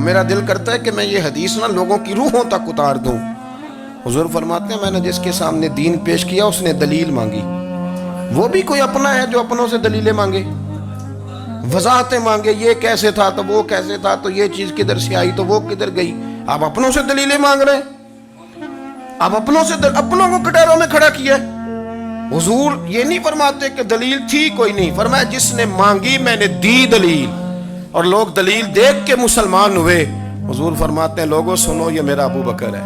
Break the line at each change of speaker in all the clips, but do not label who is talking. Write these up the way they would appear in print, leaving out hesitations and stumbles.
میرا دل کرتا ہے کہ میں یہ حدیث نہ لوگوں کی روحوں تک اتار دوں۔ حضور فرماتے ہیں میں نے جس کے سامنے دین پیش کیا اس نے دلیل مانگی، وہ بھی کوئی اپنا ہے جو اپنوں سے دلیلیں مانگے، وضاحتیں مانگے، یہ کیسے تھا تو وہ کیسے تھا تو یہ چیز کدھر سے آئی تو وہ کدھر گئی۔ آپ اپنوں سے دلیلیں مانگ رہے ہیں، آپ اپنوں کو کٹہروں میں کھڑا کیا ہے۔ حضور یہ نہیں فرماتے کہ دلیل تھی کوئی نہیں، فرمایا جس نے مانگی میں نے دی دلیل، اور لوگ دلیل دیکھ کے مسلمان ہوئے۔ حضور فرماتے ہیں لوگوں سنو یہ میرا ابو بکر ہے،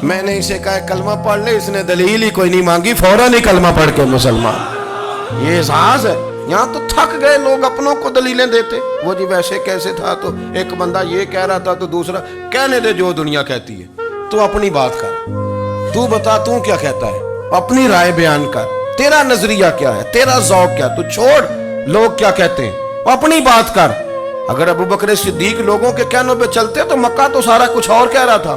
میں نے اسے کہا کلمہ پڑھ لے، اس نے دلیل ہی کوئی نہیں مانگی، فوراً ہی کلمہ پڑھ کے مسلمان۔ یہ احساس ہے۔ یہاں تو تھک گئے لوگ اپنوں کو دلیلیں دیتے، وہ جی ویسے کیسے تھا تو ایک بندہ یہ کہہ رہا تھا تو دوسرا کہنے دے جو دنیا کہتی ہے، تو اپنی بات کر، تو بتا تو کیا کہتا ہے، اپنی رائے بیان کر، تیرا نظریہ کیا ہے، تیرا ذوق کیا، تو چھوڑ لوگ کیا کہتے ہیں، اپنی بات کر۔ اگر ابو بکر صدیق لوگوں کے کہنوں پہ چلتے تو مکہ تو سارا کچھ اور کہہ رہا تھا،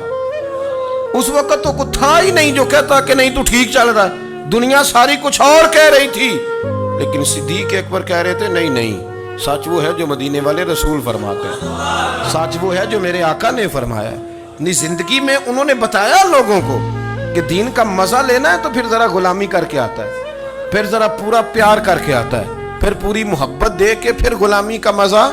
اس وقت تو کچھ تھا ہی نہیں جو کہتا کہ نہیں تو ٹھیک چل رہا ہے، دنیا ساری کچھ اور کہہ رہی تھی، لیکن صدیق اکبر کہہ رہے تھے نہیں نہیں، سچ وہ ہے جو مدینے والے رسول فرماتے ہیں، سچ وہ ہے جو میرے آقا نے فرمایا ہے۔ اپنی زندگی میں انہوں نے بتایا لوگوں کو کہ دین کا مزہ لینا ہے تو پھر ذرا غلامی کر کے آتا ہے، پھر ذرا پورا پیار کر کے آتا ہے، پھر پوری محبت دے کے پھر غلامی کا مزہ۔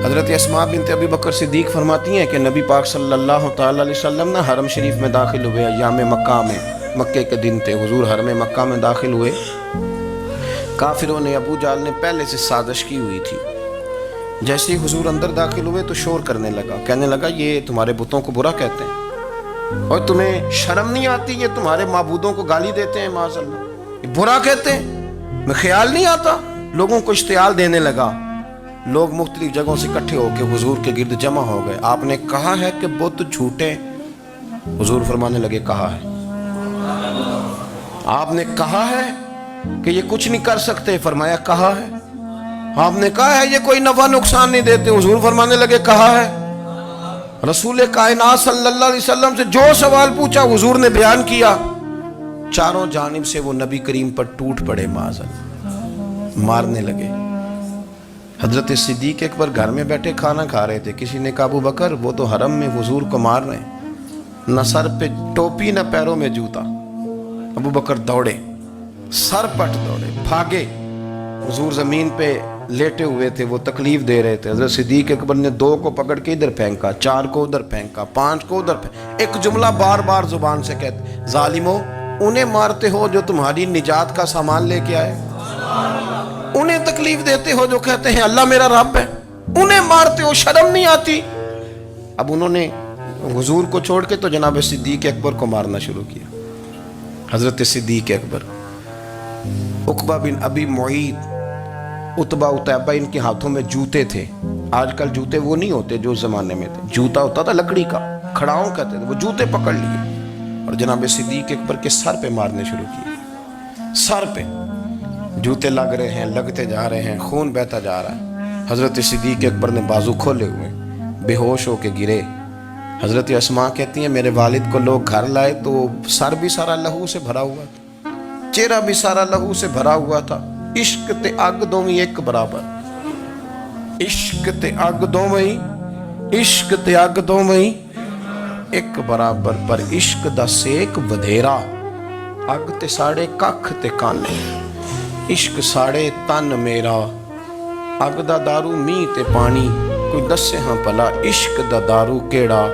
حضرت اسماء بنت ابی بکر صدیق فرماتی ہیں کہ نبی پاک صلی اللہ تعالی علیہ وسلم نے حرم شریف میں داخل ہوئے، ایام مکہ میں، مکے کے دن تھے، حضور حرم مکہ میں داخل ہوئے، کافروں نے ابو جہل نے پہلے سے سازش کی ہوئی تھی۔ جیسے ہی حضور اندر داخل ہوئے تو شور کرنے لگا، کہنے لگا یہ تمہارے بتوں کو برا کہتے ہیں اور تمہیں شرم نہیں آتی، یہ تمہارے معبودوں کو گالی دیتے ہیں، معاذ اللہ یہ برا کہتے ہیں، میں خیال نہیں آتا۔ لوگوں کو اشتعال دینے لگا، لوگ مختلف جگہوں سے اکٹھے ہو کے حضور کے گرد جمع ہو گئے۔ آپ نے کہا ہے کہ بت جھوٹے، حضور فرمانے لگے کہا ہے۔ آپ نے کہا ہے کہ یہ کچھ نہیں کر سکتے، فرمایا کہا ہے۔ آپ نے کہا ہے یہ کوئی نفع نقصان نہیں دیتے، حضور فرمانے لگے کہا ہے۔ رسول کائنات صلی اللہ علیہ وسلم سے جو سوال پوچھا حضور نے بیان کیا، چاروں جانب سے وہ نبی کریم پر ٹوٹ پڑے، معاذ اللہ، مارنے لگے۔ حضرت صدیق اکبر گھر میں بیٹھے کھانا کھا رہے تھے، کسی نے کہا ابو بکر وہ تو حرم میں حضور کو مار رہے ہیں، نہ سر پہ ٹوپی نہ پیروں میں جوتا۔ ابو بکر دوڑے، سر پٹ دوڑے، بھاگے۔ حضور زمین پہ لیٹے ہوئے تھے، وہ تکلیف دے رہے تھے۔ حضرت صدیق اکبر نے 2 کو پکڑ کے ادھر پھینکا، 4 کو ادھر پھینکا، 5 کو ادھر پھینکا، ایک جملہ بار بار زبان سے کہتے ظالمو انہیں مارتے ہو جو تمہاری نجات کا سامان لے کے آئے، انہیں تکلیف دیتے ہو جو کہتے ہیں اللہ میرا رب ہے، انہیں مارتے ہو، شرم نہیں آتی۔ اب انہوں نے حضور کو چھوڑ کے تو جناب صدیق اکبر کو مارنا شروع کیا۔ حضرت صدیق اکبر، عقبہ بن ابی معیط، عتبہ عتیبہ ان کے ہاتھوں میں جوتے تھے۔ آج کل جوتے وہ نہیں ہوتے جو اس زمانے میں تھے، جوتا ہوتا تھا لکڑی کا، کھڑاؤں کہتے تھے، وہ جوتے پکڑ لیے اور جناب صدیق اکبر کے سر پہ مارنے شروع کیے۔ سر پہ جوتے لگ رہے ہیں، لگتے جا رہے ہیں، خون بہتا جا رہا ہے۔ حضرت صدیق اکبر نے بازو کھولے ہوئے، بے ہوش ہو کے گرے۔ حضرت اسماء کہتی ہیں میرے والد کو لوگ گھر لائے تو سر بھی سارا لہو سے بھرا ہوا تھا، چہرہ بھی سارا لہو سے بھرا ہوا تھا۔ عشق تے اگ دوویں ایک برابر، عشق تے اگ دوویں، عشق تے اگ دوویں ایک برابر، پر عشق دا سیک ودھیرا، اگ تے ساڑے ککھ تے کانے، عشق ساڑے تن میرا، اگ دا دارو می تے پانی، کوئی دسے ہاں پلا عشق دا دارو کیڑا،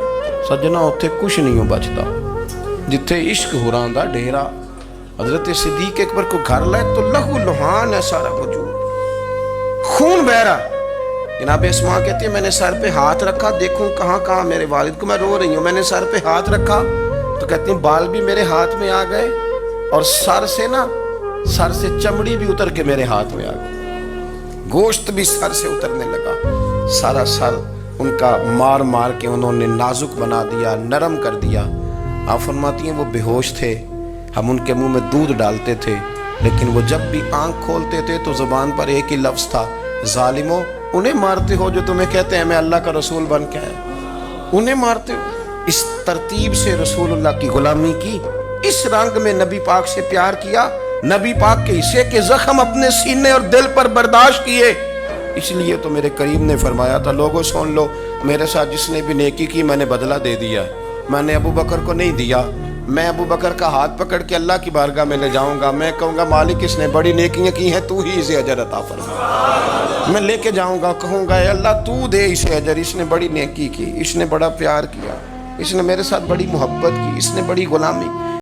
سجنا اتھے کچھ نہیں بچتا جتھے عشق ہوراں دا ڈیرا۔ حضرت صدیق اکبر کو گھر لائے تو لہو لہان ہے سارا وجود، خون بہ رہا۔ جناب اسماء کہتی ہے میں نے سر پہ ہاتھ رکھا، دیکھوں کہاں کہاں میرے والد کو، میں رو رہی ہوں، میں نے سر پہ ہاتھ رکھا تو کہتی ہیں بال بھی میرے ہاتھ میں آ گئے اور سر سے چمڑی بھی اتر کے میرے ہاتھ میں آ گئی، گوشت بھی سر سے اترنے لگا، سارا سر ان کا مار مار کے انہوں نے نازک بنا دیا، نرم کر دیا۔ آپ فرماتی ہیں وہ بے ہوش تھے، ہم ان کے منہ میں دودھ ڈالتے تھے، لیکن وہ جب بھی آنکھ کھولتے تھے تو زبان پر ایک ہی لفظ تھا، ظالمو انہیں مارتے ہو جو تمہیں کہتے ہیں میں اللہ کا رسول بن کے آیا، انہیں مارتے ہو۔ اس ترتیب سے رسول اللہ کی غلامی کی، اس رنگ میں نبی پاک سے پیار کیا، نبی پاک کے حصے کے زخم اپنے سینے اور دل پر برداشت کیے، اس لیے تو میرے کریم نے فرمایا تھا لوگوں سن لو میرے ساتھ جس نے بھی نیکی کی میں نے بدلہ دے دیا ہے. میں نے ابو بکر کو نہیں دیا. میں ابو بکر کا ہاتھ پکڑ کے اللہ کی بارگاہ میں لے جاؤں گا. میں کہوں گا مالک اس نے بڑی نیکیاں کی ہیں تو ہی اسے اجر عطا فرما. میں لے کے جاؤں گا کہوں گا اے اللہ تو دے اسے اجر. اس نے بڑی نیکی کی, اس نے بڑا پیار کیا, اس نے میرے ساتھ بڑی محبت کی, اس نے بڑی غلامی